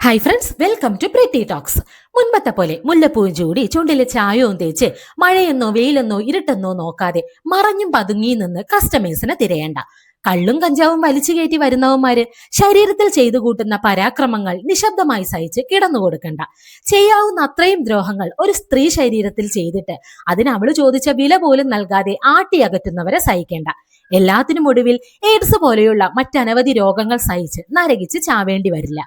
Hi friends, welcome to pretty talks. മുൻപത്തെ പോലെ മുല്ലപ്പൂവും ചൂടി ചുണ്ടിലെ ചായവും തേച്ച് മഴയെന്നോ വെയിലെന്നോ ഇരുട്ടെന്നോ നോക്കാതെ മറഞ്ഞും പതുങ്ങി നിന്ന് കസ്റ്റമേഴ്സിനെ തിരയേണ്ട. കള്ളും കഞ്ചാവും വലിച്ചു കയറ്റി വരുന്നവന്മാര് ശരീരത്തിൽ ചെയ്തു കൂട്ടുന്ന പരാക്രമങ്ങൾ നിശബ്ദമായി സഹിച്ച് കിടന്നു കൊടുക്കണ്ട. ചെയ്യാവുന്ന അത്രയും ദ്രോഹങ്ങൾ ഒരു സ്ത്രീ ശരീരത്തിൽ ചെയ്തിട്ട് അതിന് അവള് ചോദിച്ച വില പോലും നൽകാതെ ആട്ടിയകറ്റുന്നവരെ സഹിക്കേണ്ട. എല്ലാത്തിനും ഒടുവിൽ എയ്ഡ്സ് പോലെയുള്ള മറ്റനവധി രോഗങ്ങൾ സഹിച്ച് നരകിച്ച് ചാവേണ്ടി വരില്ല.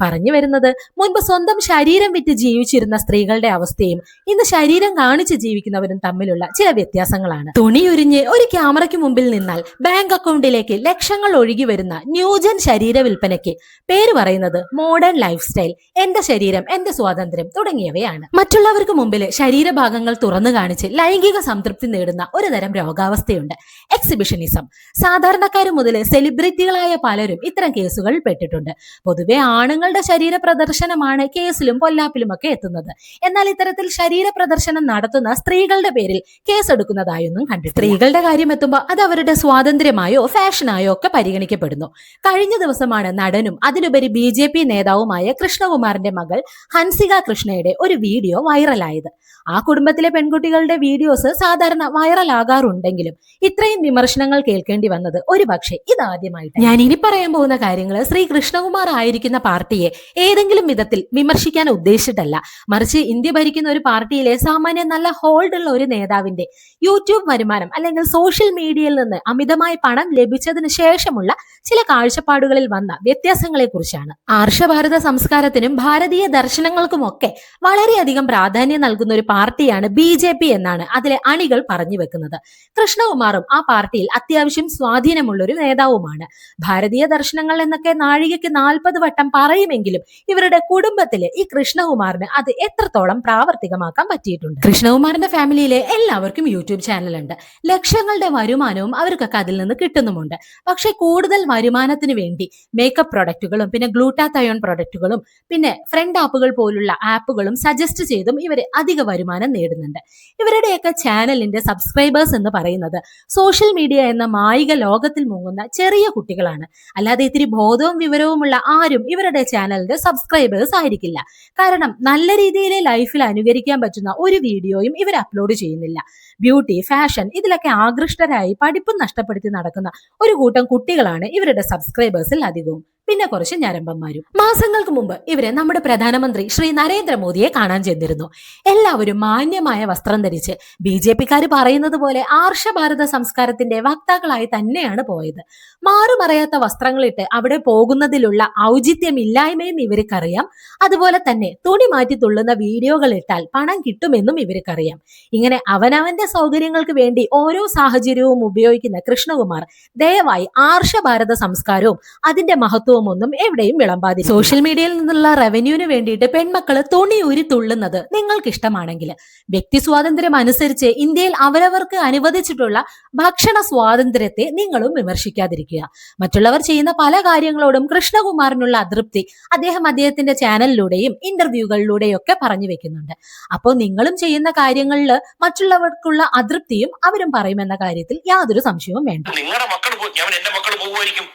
പറഞ്ഞു വരുന്നത്, മുൻപ് സ്വന്തം ശരീരം വിറ്റ് ജീവിച്ചിരുന്ന സ്ത്രീകളുടെ അവസ്ഥയും ഇന്ന് ശരീരം കാണിച്ച് ജീവിക്കുന്നവരും തമ്മിലുള്ള ചില വ്യത്യാസങ്ങളാണ്. തുണിയുരിഞ്ഞ് ഒരു ക്യാമറയ്ക്ക് മുമ്പിൽ നിന്നാൽ ബാങ്ക് അക്കൗണ്ടിലേക്ക് ലക്ഷങ്ങൾ ഒഴുകി വരുന്ന ന്യൂജൻ ശരീര വിൽപ്പനയ്ക്ക് പേര് പറയുന്നത് മോഡേൺ ലൈഫ് സ്റ്റൈൽ, എന്റെ ശരീരം എന്റെ സ്വാതന്ത്ര്യം തുടങ്ങിയവയാണ്. മറ്റുള്ളവർക്ക് മുമ്പിൽ ശരീരഭാഗങ്ങൾ തുറന്നു കാണിച്ച് ലൈംഗിക സംതൃപ്തി നേടുന്ന ഒരു തരം രോഗാവസ്ഥയുണ്ട്, എക്സിബിഷനിസം. സാധാരണക്കാർ മുതൽ സെലിബ്രിറ്റികളായ പലരും ഇത്തരം കേസുകളിൽ പെട്ടിട്ടുണ്ട്. പൊതുവെ ആണുങ്ങളുടെ ശരീര പ്രദർശനമാണ് കേസിലും പൊല്ലാപ്പിലും ഒക്കെ എത്തുന്നത്. എന്നാൽ ഇത്തരത്തിൽ ശരീര പ്രദർശനം നടത്തുന്ന സ്ത്രീകളുടെ പേരിൽ കേസെടുക്കുന്നതായൊന്നും കണ്ടിട്ടില്ല. സ്ത്രീകളുടെ കാര്യം എത്തുമ്പോൾ അത് അവരുടെ സ്വാതന്ത്ര്യമായോ ഫാഷനായോ ഒക്കെ പരിഗണിക്കപ്പെടുന്നു. കഴിഞ്ഞ ദിവസമാണ് നടനും അതിലുപരി BJP നേതാവുമായ കൃഷ്ണകുമാറിന്റെ മകൾ ഹൻസിക കൃഷ്ണയുടെ ഒരു വീഡിയോ വൈറലായത്. ആ കുടുംബത്തിലെ പെൺകുട്ടികളുടെ വീഡിയോസ് സാധാരണ വൈറലാകാറുണ്ടെങ്കിലും ഇത്രയും വിമർശനങ്ങൾ കേൾക്കേണ്ടി വന്നത് ഒരുപക്ഷെ ഇതാദ്യമായിട്ട്. ഞാൻ ഇനി പറയാൻ പോകുന്ന കാര്യങ്ങൾ ശ്രീ കൃഷ്ണകുമാർ ആയിരിക്കുന്ന പാർട്ടിയെ ഏതെങ്കിലും വിധത്തിൽ വിമർശിക്കാൻ ഉദ്ദേശിച്ചിട്ടല്ല, മറിച്ച് ഇന്ത്യ ഭരിക്കുന്ന ഒരു പാർട്ടിയിലെ സാമാന്യം നല്ല ഹോൾഡ് ഉള്ള ഒരു നേതാവിന്റെ യൂട്യൂബ് വരുമാനം അല്ലെങ്കിൽ സോഷ്യൽ മീഡിയയിൽ നിന്ന് അമിതമായി പണം ലഭിച്ചതിന് ശേഷമുള്ള ചില കാഴ്ചപ്പാടുകളിൽ വന്ന വ്യത്യാസങ്ങളെ കുറിച്ചാണ്. ആർഷഭാരത സംസ്കാരത്തിനും ഭാരതീയ ദർശനങ്ങൾക്കുമൊക്കെ വളരെയധികം പ്രാധാന്യം നൽകുന്ന ഒരു പാർട്ടിയാണ് BJP എന്നാണ് അതിലെ അണികൾ പറഞ്ഞു വെക്കുന്നത്. കൃഷ്ണകുമാറും ആ പാർട്ടിയിൽ അത്യാവശ്യം സ്വാധീനമുള്ള ഒരു നേതാവുമാണ്. ഭാരതീയ ദർശനങ്ങൾ എന്നൊക്കെ നാഴികയ്ക്ക് 40 വട്ടം പറയുമെങ്കിലും ഇവരുടെ കുടുംബത്തില് ഈ കൃഷ്ണകുമാറിന് അത് എത്രത്തോളം പ്രാവർത്തികമാക്കാൻ പറ്റിയിട്ടുണ്ട്. കൃഷ്ണകുമാറിന്റെ ഫാമിലിയിലെ എല്ലാവർക്കും യൂട്യൂബ് ചാനലുണ്ട്. ലക്ഷങ്ങളുടെ വരുമാനവും അവർക്കൊക്കെ അതിൽ നിന്ന് കിട്ടുന്നുമുണ്ട്. പക്ഷെ കൂടുതൽ വരുമാനത്തിന് വേണ്ടി മേക്കപ്പ് പ്രൊഡക്റ്റുകളും പിന്നെ ഗ്ലൂട്ടാത്തയോൺ പ്രൊഡക്റ്റുകളും പിന്നെ ഫ്രണ്ട് ആപ്പുകൾ പോലുള്ള ആപ്പുകളും സജസ്റ്റ് ചെയ്തും ഇവർ അധിക വരുമാനം നേടുന്നുണ്ട്. ഇവരുടെയൊക്കെ ചാനലിന്റെ സബ്സ്ക്രൈബേഴ്സ് എന്ന് പറയുന്നത് സോഷ്യൽ മീഡിയ എന്ന മായിക ലോകത്തിൽ മുങ്ങുന്ന ചെറിയ കുട്ടികളാണ്. അല്ലാതെ ഇത്തിരി ബോധവും വിവരവുമുള്ള ആരും ഇവരുടെ ചാനലിന്റെ സബ്സ്ക്രൈബേഴ്സ് ആയിരിക്കില്ല. കാരണം നല്ല രീതിയിൽ ലൈഫിൽ അനുകരിക്കാൻ പറ്റുന്ന ഒരു വീഡിയോയും ഇവർ അപ്ലോഡ് ചെയ്യുന്നില്ല. ബ്യൂട്ടി, ഫാഷൻ ഇതിലൊക്കെ ആകൃഷ്ടരായി പഠിപ്പും നഷ്ടപ്പെടുത്തി നടക്കുന്ന ഒരു കൂട്ടം കുട്ടികളാണ് ഇവരുടെ സബ്സ്ക്രൈബേഴ്സിൽ അധികവും. പിന്നെ കുറച്ച് ഞരമ്പന്മാരും. മാസങ്ങൾക്ക് മുമ്പ് ഇവരെ നമ്മുടെ പ്രധാനമന്ത്രി ശ്രീ നരേന്ദ്രമോദിയെ കാണാൻ ചെന്നിരുന്നു. എല്ലാവരും മാന്യമായ വസ്ത്രം ധരിച്ച് BJPക്കാർ പറയുന്നത് പോലെ ആർഷഭാരത സംസ്കാരത്തിന്റെ വക്താക്കളായി തന്നെയാണ് പോയത്. മാറുമറയാത്ത വസ്ത്രങ്ങളിട്ട് അവിടെ പോകുന്നതിലുള്ള ഔചിത്യമില്ലായ്മയും ഇവർക്കറിയാം. അതുപോലെ തന്നെ തുണി മാറ്റി തുള്ളുന്ന വീഡിയോകൾ ഇട്ടാൽ പണം കിട്ടുമെന്നും ഇവർക്കറിയാം. ഇങ്ങനെ അവനവന്റെ സൗകര്യങ്ങൾക്ക് വേണ്ടി ഓരോ സാഹചര്യവും ഉപയോഗിക്കുന്ന കൃഷ്ണകുമാർ ദയവായി ആർഷഭാരത സംസ്കാരവും അതിന്റെ മഹത്വവും ഒന്നും എവിടെയും വിളമ്പാതി. സോഷ്യൽ മീഡിയയിൽ നിന്നുള്ള റവന്യൂവിന് വേണ്ടിയിട്ട് പെൺമക്കള് തുണി ഊരി തുള്ളുന്നത് നിങ്ങൾക്ക് ഇഷ്ടമാണെങ്കിൽ വ്യക്തി സ്വാതന്ത്ര്യം അനുസരിച്ച് ഇന്ത്യയിൽ അവരവർക്ക് അനുവദിച്ചിട്ടുള്ള ഭക്ഷണ സ്വാതന്ത്ര്യത്തെ നിങ്ങളും വിമർശിക്കാതിരിക്കുക. മറ്റുള്ളവർ ചെയ്യുന്ന പല കാര്യങ്ങളോടും കൃഷ്ണകുമാറിനുള്ള അതൃപ്തി അദ്ദേഹത്തിന്റെ ചാനലിലൂടെയും ഇന്റർവ്യൂകളിലൂടെയും ഒക്കെ പറഞ്ഞു വെക്കുന്നുണ്ട്. അപ്പോൾ നിങ്ങളും ചെയ്യുന്ന കാര്യങ്ങളിൽ മറ്റുള്ളവർക്കുള്ള അതൃപ്തിയും അവരും പറയുമെന്ന കാര്യത്തിൽ യാതൊരു സംശയവും വേണ്ട. നിങ്ങളുടെ മക്കൾ എന്റെ മക്കൾ പോകുമായിരിക്കും,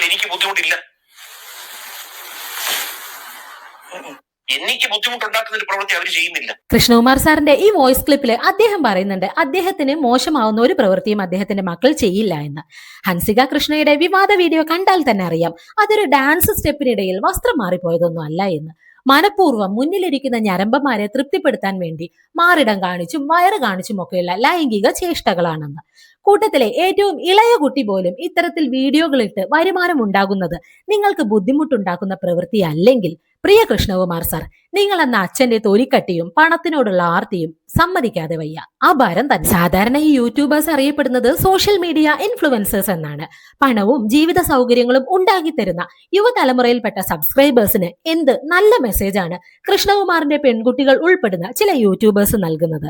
എനിക്ക് ബുദ്ധിമുട്ടില്ല. എനിക്ക് ബുദ്ധിമുട്ടുണ്ടാക്കുന്ന ഒരു പ്രവൃത്തി അവർ ചെയ്യുന്നില്ല. കൃഷ്ണകുമാർ സാറിന്റെ ഈ വോയിസ് ക്ലിപ്പിൽ അദ്ദേഹം പറയുന്നുണ്ട് അദ്ദേഹത്തിന് മോശമാവുന്ന ഒരു പ്രവൃത്തിയും അദ്ദേഹത്തിന്റെ മക്കൾ ചെയ്യില്ല എന്ന്. ഹൻസിക കൃഷ്ണയുടെ വിവാദ വീഡിയോ കണ്ടാൽ തന്നെ അറിയാം അതൊരു ഡാൻസ് സ്റ്റെപ്പിനിടയിൽ വസ്ത്രം മാറിപ്പോയതൊന്നും അല്ല എന്ന്. മനഃപൂർവ്വം മുന്നിലിരിക്കുന്ന ഞരമ്പന്മാരെ തൃപ്തിപ്പെടുത്താൻ വേണ്ടി മാറിടം കാണിച്ചും വയറ് കാണിച്ചും ഒക്കെയുള്ള ലൈംഗിക ചേഷ്ടകളാണെന്ന്. കൂട്ടത്തിലെ ഏറ്റവും ഇളയ കുട്ടി പോലും ഇത്തരത്തിൽ വീഡിയോകളിട്ട് വരുമാനം ഉണ്ടാകുന്നത് നിങ്ങൾക്ക് ബുദ്ധിമുട്ടുണ്ടാക്കുന്ന പ്രവൃത്തി അല്ലെങ്കിൽ പ്രിയ കൃഷ്ണകുമാർ സാർ, നിങ്ങൾ എന്ന അച്ഛന്റെ തൊലിക്കട്ടിയും പണത്തിനോടുള്ള ആർത്തിയും സമ്മതിക്കാതെ വയ്യ. ആ ഭാരം തന്നെ. സാധാരണ ഈ യൂട്യൂബേഴ്സ് അറിയപ്പെടുന്നത് സോഷ്യൽ മീഡിയ ഇൻഫ്ലുവൻസേഴ്സ് എന്നാണ്. പണവും ജീവിത സൗകര്യങ്ങളും ഉണ്ടാക്കിത്തരുന്ന യുവതലമുറയിൽപ്പെട്ട സബ്സ്ക്രൈബേഴ്സിന് എന്ത് നല്ല മെസ്സേജാണ് കൃഷ്ണകുമാറിന്റെ പെൺകുട്ടികൾ ഉൾപ്പെടുന്ന ചില യൂട്യൂബേഴ്സ് നൽകുന്നത്.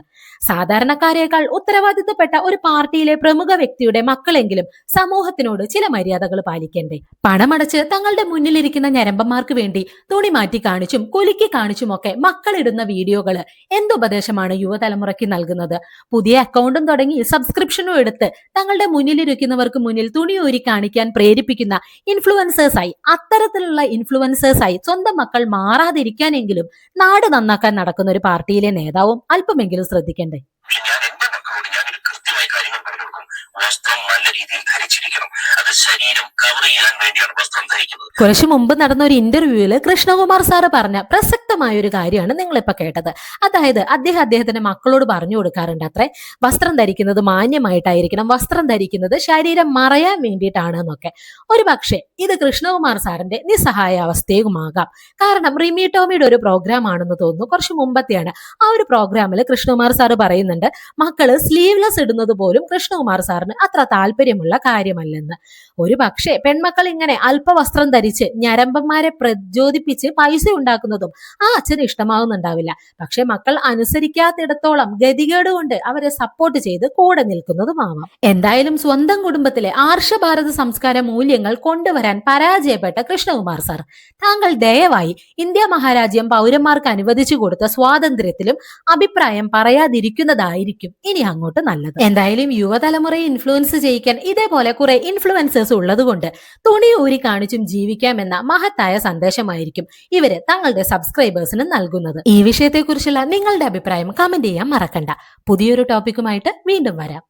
സാധാരണക്കാരേക്കാൾ ഉത്തരവാദിത്തപ്പെട്ട ഒരു പാർട്ടിയിലെ പ്രമുഖ വ്യക്തിയുടെ മക്കളെങ്കിലും സമൂഹത്തിനോട് ചില മര്യാദകൾ പാലിക്കണ്ടേ? പണമടച്ച് തങ്ങളുടെ മുന്നിലിരിക്കുന്ന ഞരമ്പന്മാർക്ക് വേണ്ടി തുണി മാറ്റി കാണിച്ചും കുലുക്കി കാണിച്ചും കാണിച്ചുമൊക്കെ മക്കളിടുന്ന വീഡിയോകൾ എന്തുപദേശമാണ് യുവതലമുറയ്ക്ക് നൽകുന്നത്? പുതിയ അക്കൗണ്ടും തുടങ്ങി സബ്സ്ക്രിപ്ഷനും എടുത്ത് തങ്ങളുടെ മുന്നിലിരിക്കുന്നവർക്ക് മുന്നിൽ തുണിയൂരി കാണിക്കാൻ പ്രേരിപ്പിക്കുന്ന ഇൻഫ്ലുവൻസേഴ്സായി, അത്തരത്തിലുള്ള ഇൻഫ്ലുവൻസേഴ്സായി സ്വന്തം മക്കൾ മാറാതിരിക്കാനെങ്കിലും നാട് നന്നാക്കാൻ നടക്കുന്ന ഒരു പാർട്ടിയിലെ നേതാവും അല്പമെങ്കിലും ശ്രദ്ധിക്കണ്ടേ? പക്ഷെ ഞാൻ എന്റെ മക്കളോട് ഞാനൊരു കൃത്യമായ കാര്യങ്ങൾ പറഞ്ഞു കൊടുക്കും. വസ്ത്രം നല്ല രീതിയിൽ ധരിച്ചിരിക്കണം. അത് ശരീരം കവർ ചെയ്യാൻ വേണ്ടിയാണ് വസ്ത്രം ധരിക്കുന്നത്. കുറച്ചു മുമ്പ് നടന്ന ഒരു ഇന്റർവ്യൂവിൽ കൃഷ്ണകുമാർ സാറ് പറഞ്ഞ പ്രസക്തമായ ഒരു കാര്യമാണ് നിങ്ങളിപ്പോ കേട്ടത്. അതായത് അദ്ദേഹത്തിന്റെ മക്കളോട് പറഞ്ഞു കൊടുക്കാറുണ്ട് അത്രേ, വസ്ത്രം ധരിക്കുന്നത് മാന്യമായിട്ടായിരിക്കണം, വസ്ത്രം ധരിക്കുന്നത് ശരീരം മറയാൻ വേണ്ടിയിട്ടാണ് എന്നൊക്കെ. ഒരു പക്ഷേ ഇത് കൃഷ്ണകുമാർ സാറിന്റെ നിസ്സഹായാവസ്ഥയുമാകാം. കാരണം റിമി ടോമിയുടെ ഒരു പ്രോഗ്രാം ആണെന്ന് തോന്നുന്നു, കുറച്ച് മുമ്പത്തെയാണ്. ആ ഒരു പ്രോഗ്രാമിൽ കൃഷ്ണകുമാർ സാറ് പറയുന്നുണ്ട് മക്കള് സ്ലീവ്ലെസ് ഇടുന്നത് പോലും കൃഷ്ണകുമാർ സാറിന് അത്ര താല്പര്യമുള്ള കാര്യമല്ലെന്ന്. ഒരു പക്ഷേ പെൺമക്കൾ ഇങ്ങനെ അല്പവസ്ത്രം ധരിച്ച് ഞരമ്പന്മാരെ പ്രചോദിപ്പിച്ച് പൈസ ഉണ്ടാക്കുന്നതും ആ അച്ഛന് ഇഷ്ടമാവുന്നുണ്ടാവില്ല. പക്ഷെ മക്കൾ അനുസരിക്കാത്തിടത്തോളം ഗതികേട് കൊണ്ട് അവരെ സപ്പോർട്ട് ചെയ്ത് കൂടെ നിൽക്കുന്നതുമാവാം. എന്തായാലും സ്വന്തം കുടുംബത്തിലെ ആർഷഭാരത സംസ്കാര മൂല്യങ്ങൾ കൊണ്ടുവരാൻ പരാജയപ്പെട്ട കൃഷ്ണകുമാർ സാർ, താങ്കൾ ദയവായി ഇന്ത്യ മഹാരാജ്യം പൗരന്മാർക്ക് അനുവദിച്ചു കൊടുത്ത സ്വാതന്ത്ര്യത്തിലും അഭിപ്രായം പറയാതിരിക്കുന്നതായിരിക്കും ഇനി അങ്ങോട്ട് നല്ലത്. എന്തായാലും യുവതലമുറയെ ഇൻഫ്ലുവൻസ് ചെയ്യിക്കാൻ ഇതേപോലെ കുറെ ഇൻഫ്ലുവൻസേഴ്സ് ഉള്ളതുകൊണ്ട് തുണി ഊരി കാണിച്ചും ജീവിക്കാമെന്ന മഹത്തായ സന്ദേശമായിരിക്കും ഇവര് തങ്ങളുടെ സബ്സ്ക്രൈബേഴ്സിന് നൽകുന്നത്. ഈ വിഷയത്തെക്കുറിച്ചുള്ള നിങ്ങളുടെ അഭിപ്രായം കമന്റ് ചെയ്യാൻ മറക്കണ്ട. പുതിയൊരു ടോപ്പിക്കുമായിട്ട് വീണ്ടും വരാം.